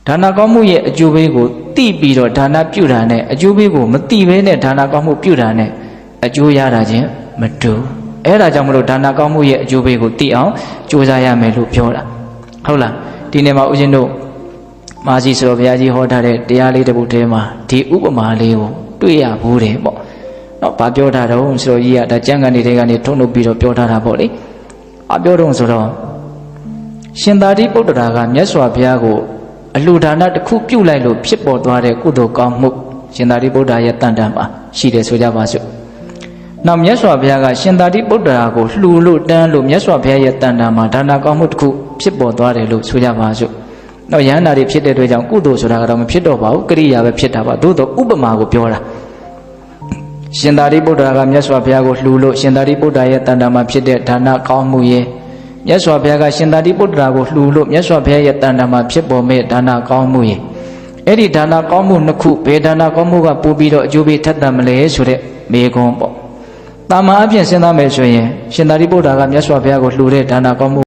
ဒါနကောင်းမှုရဲ့အကျိုးပေးကိုသိပြီးတော့ဒါနပြုတာနဲ့အကျိုးပေးကိုမသိဘဲနဲ့ဒါနကောင်းမှုပြုတာနဲ့အကျိုးရတာချင်းမတူအဲ့ဒါကြောင့်မလို့ဒါနကောင်းမှုရဲ့အကျိုးပေးကိုသိအောင်ကြိုးစားရမယ်လို့ပြောတာဟုတ်လားဒီနေ့မှာဦးဇင်းတို့မာစီဆိုတော်ဘုရားကြီးဟောထားတဲ့တရားလေးတစ်ပုဒ်ထဲမှာဒီဥပမာလေးကိုတွေ့ရဘူးတယ်ပေါ့နော်ဘာပြောထားတော့ဆိုတော့ကြီးကဒါကျမ်းဂန်တွေကနေထုံးထုတ်ပြီးတော့ပြောထားတာပေါ့လေအပြောတော့ဆိုတော့ရှင်သာရိပုတ္တရာကမြတ်စွာဘုရားကိုအလှူဒါနတစ်ခုပြုလိုက်လို့ဖြစ်ပေါ်သွားတဲ့ကုသိုလ်ကောင်းမှုရှင်သာရိပုတ္တရာရဲ့တန်တန်မှာရှိတယ်ဆိုကြပါစို့နောက်မြတ်စွာဘုရားကရှင်သာရိပုတ္တရာကိုလှူလို့တန်းလို့မြတ်စွာဘုရားရဲ့တန်တန်မှာဒါနကောင်းမှုတစ်ခုဖြစ်ပေါ်သွားတယ်လို့ဆိုကြပါစို့တော့ယန္တာတွေဖြစ်တဲ့အတွက်ကြောင့်ကုသိုလ်ဆိုတာကတော့မဖြစ်တော့ပါဘူးကရိယာပဲဖြစ်တာပါသို့တော့ဥပမာကိုပြောတာရှင်သာရိပုတ္တရာကမြတ်စွာဘုရားကိုလှူလို့ရှင်သာရိပုတ္တရာရဲ့တန်တန်မှာဖြစ်တဲ့ဒါနကောင်းမှုရဲ့မြတ်စွာဘုရားကရှင်သာရိပုတ္တရာကိုလှူလို့မြတ်စွာဘုရားရဲ့တန်တန်မှာဖြစ်ပေါ်မဲ့ဒါနကောင်းမှုရဲ့အဲ့ဒီဒါနကောင်းမှုနှစ်ခုဘယ်ဒါနကောင်းမှုကပို့ပြီးတော့အကျိုးပေးထက်သန်မလဲဆိုတဲ့မေခွန်းပေါ့တာမန်အပြင်စဉ်းစားမယ်ဆိုရင်ရှင်သာရိပုတ္တရာကမြတ်စွာဘုရားကိုလှူတဲ့ဒါနကောင်းမှု